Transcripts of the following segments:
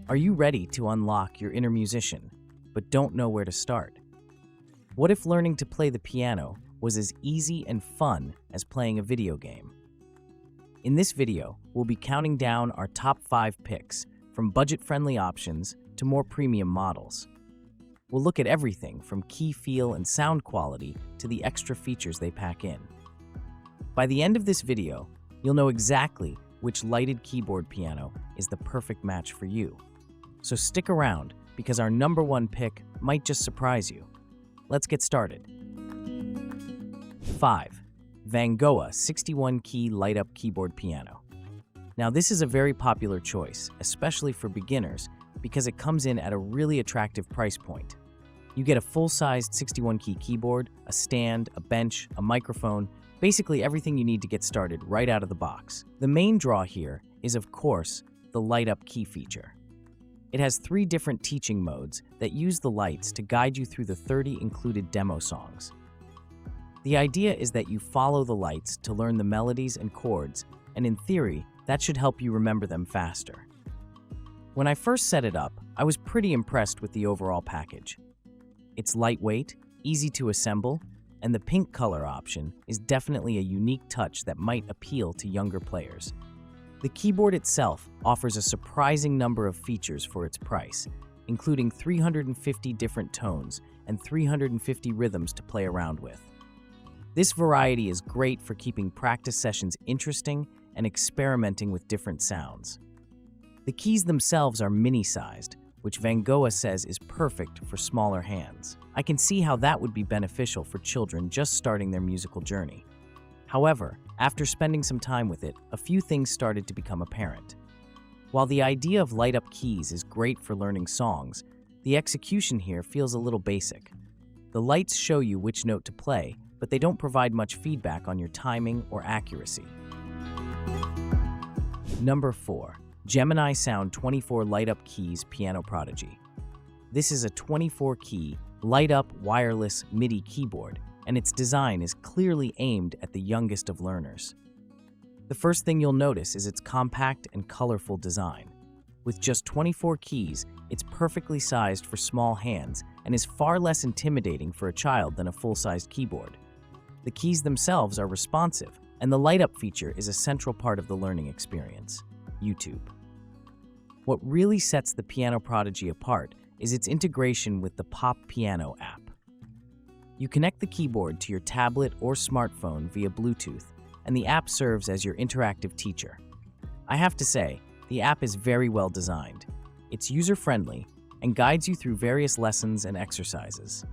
Are you ready to unlock your inner musician, but don't know where to start? What if learning to play the piano was as easy and fun as playing a video game? In this video, we'll be counting down our top 5 picks, from budget-friendly options to more premium models. We'll look at everything from key feel and sound quality to the extra features they pack in. By the end of this video, you'll know exactly which lighted keyboard piano is the perfect match for you. So stick around, because our number 1 pick might just surprise you. Let's get started. 5. Vangoa 61-key light-up keyboard piano. Now, this is a very popular choice, especially for beginners, because it comes in at a really attractive price point. You get a full-sized 61-key keyboard, a stand, a bench, a microphone, basically everything you need to get started right out of the box. The main draw here is, of course, the light-up key feature. It has 3 different teaching modes that use the lights to guide you through the 30 included demo songs. The idea is that you follow the lights to learn the melodies and chords, and in theory, that should help you remember them faster. When I first set it up, I was pretty impressed with the overall package. It's lightweight, easy to assemble, and the pink color option is definitely a unique touch that might appeal to younger players. The keyboard itself offers a surprising number of features for its price, including 350 different tones and 350 rhythms to play around with. This variety is great for keeping practice sessions interesting and experimenting with different sounds. The keys themselves are mini-sized, which Vangoa says is perfect for smaller hands. I can see how that would be beneficial for children just starting their musical journey. However, after spending some time with it, a few things started to become apparent. While the idea of light-up keys is great for learning songs, the execution here feels a little basic. The lights show you which note to play, but they don't provide much feedback on your timing or accuracy. Number 4. Gemini Sound 24 Light-Up Keys PianoProdigy. This is a 24-key, light-up wireless MIDI keyboard, and its design is clearly aimed at the youngest of learners. The first thing you'll notice is its compact and colorful design. With just 24 keys, it's perfectly sized for small hands and is far less intimidating for a child than a full-sized keyboard. The keys themselves are responsive, and the light-up feature is a central part of the learning experience. YouTube. What really sets the PianoProdigy apart is its integration with the Pop Piano app. You connect the keyboard to your tablet or smartphone via Bluetooth, and the app serves as your interactive teacher. I have to say, the app is very well designed. It's user-friendly and guides you through various lessons and exercises.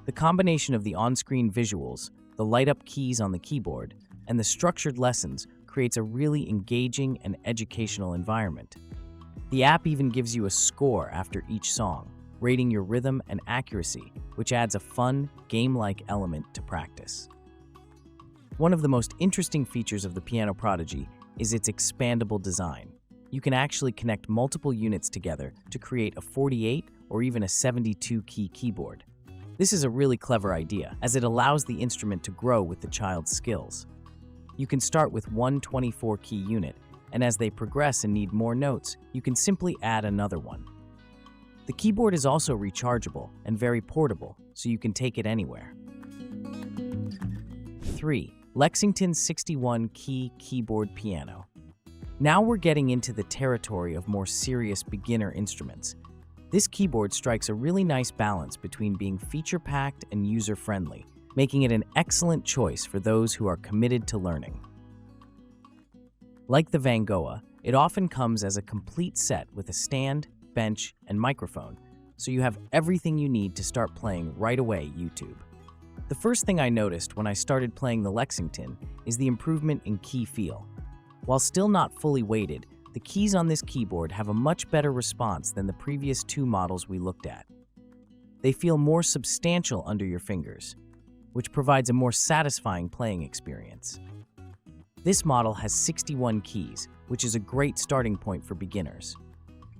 The combination of the on-screen visuals, the light-up keys on the keyboard, and the structured lessons creates a really engaging and educational environment. The app even gives you a score after each song, rating your rhythm and accuracy, which adds a fun, game-like element to practice. One of the most interesting features of the PianoProdigy is its expandable design. You can actually connect multiple units together to create a 48 or even a 72-key keyboard. This is a really clever idea, as it allows the instrument to grow with the child's skills. You can start with one 24-key unit, and as they progress and need more notes, you can simply add another one. The keyboard is also rechargeable and very portable, so you can take it anywhere. 3. Lexington 61-key keyboard piano. Now we're getting into the territory of more serious beginner instruments. This keyboard strikes a really nice balance between being feature-packed and user-friendly, making it an excellent choice for those who are committed to learning. Like the Vangoa, it often comes as a complete set with a stand, bench, and microphone, so you have everything you need to start playing right away. YouTube. The first thing I noticed when I started playing the Lexington is the improvement in key feel. While still not fully weighted, the keys on this keyboard have a much better response than the previous 2 models we looked at. They feel more substantial under your fingers, which provides a more satisfying playing experience. This model has 61 keys, which is a great starting point for beginners.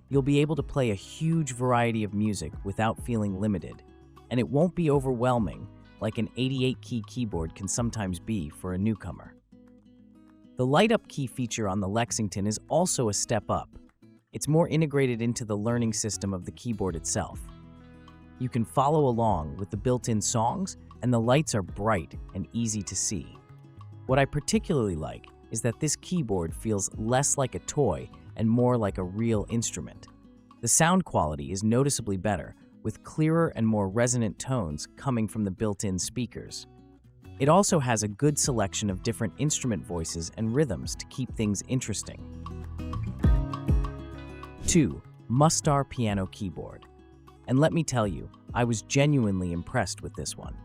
You'll be able to play a huge variety of music without feeling limited, and it won't be overwhelming like an 88-key keyboard can sometimes be for a newcomer. The light-up key feature on the Lexington is also a step up. It's more integrated into the learning system of the keyboard itself. You can follow along with the built-in songs, and the lights are bright and easy to see. What I particularly like is that this keyboard feels less like a toy and more like a real instrument. The sound quality is noticeably better, with clearer and more resonant tones coming from the built-in speakers. It also has a good selection of different instrument voices and rhythms to keep things interesting. 2. MUSTAR Piano Keyboard. And let me tell you, I was genuinely impressed with this one.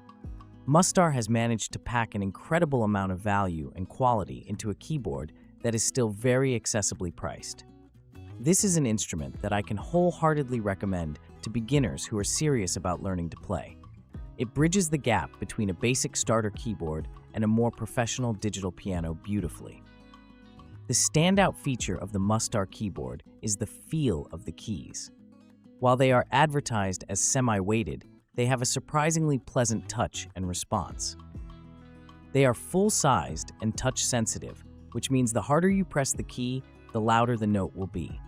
MUSTAR has managed to pack an incredible amount of value and quality into a keyboard that is still very accessibly priced. This is an instrument that I can wholeheartedly recommend to beginners who are serious about learning to play. It bridges the gap between a basic starter keyboard and a more professional digital piano beautifully. The standout feature of the MUSTAR keyboard is the feel of the keys. While they are advertised as semi-weighted, they have a surprisingly pleasant touch and response. They are full-sized and touch-sensitive, which means the harder you press the key, the louder the note will be.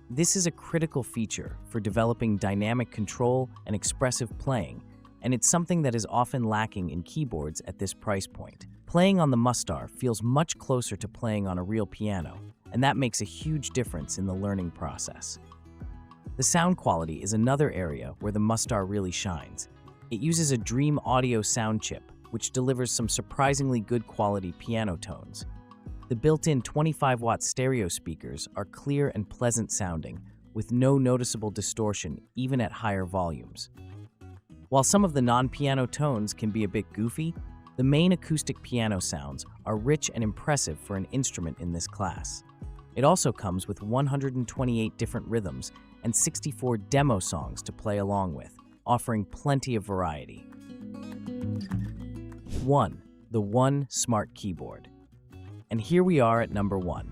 This is a critical feature for developing dynamic control and expressive playing, and it's something that is often lacking in keyboards at this price point. Playing on the MUSTAR feels much closer to playing on a real piano, and that makes a huge difference in the learning process. The sound quality is another area where the MUSTAR really shines. It uses a Dream Audio sound chip, which delivers some surprisingly good quality piano tones. The built-in 25-watt stereo speakers are clear and pleasant sounding, with no noticeable distortion even at higher volumes. While some of the non-piano tones can be a bit goofy, the main acoustic piano sounds are rich and impressive for an instrument in this class. It also comes with 128 different rhythms and 64 demo songs to play along with, offering plenty of variety. 1. The One Smart Keyboard. And here we are at number 1.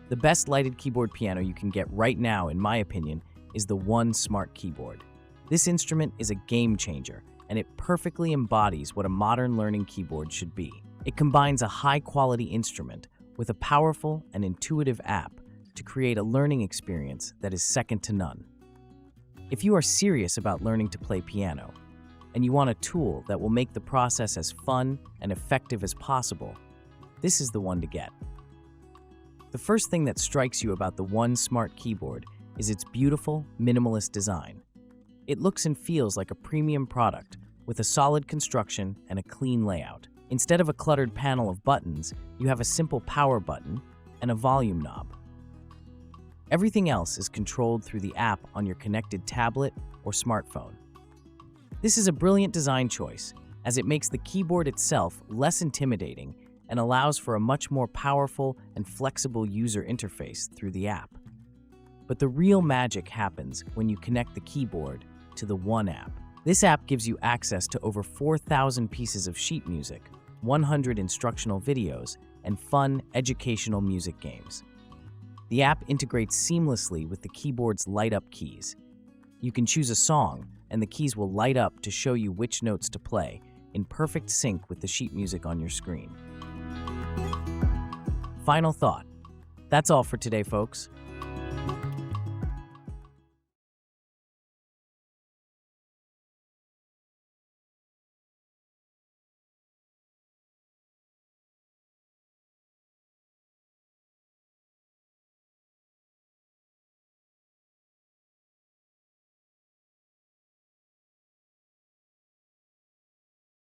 The best lighted keyboard piano you can get right now, in my opinion, is the One Smart Keyboard. This instrument is a game changer, and it perfectly embodies what a modern learning keyboard should be. It combines a high-quality instrument with a powerful and intuitive app to create a learning experience that is second to none. If you are serious about learning to play piano, and you want a tool that will make the process as fun and effective as possible, this is the one to get. The first thing that strikes you about the One Smart Keyboard is its beautiful, minimalist design. It looks and feels like a premium product with a solid construction and a clean layout. Instead of a cluttered panel of buttons, you have a simple power button and a volume knob. Everything else is controlled through the app on your connected tablet or smartphone. This is a brilliant design choice, as it makes the keyboard itself less intimidating and allows for a much more powerful and flexible user interface through the app. But the real magic happens when you connect the keyboard to the One app. This app gives you access to over 4,000 pieces of sheet music, 100 instructional videos, and fun, educational music games. The app integrates seamlessly with the keyboard's light-up keys. You can choose a song, and the keys will light up to show you which notes to play, in perfect sync with the sheet music on your screen. Final thought. That's all for today, folks.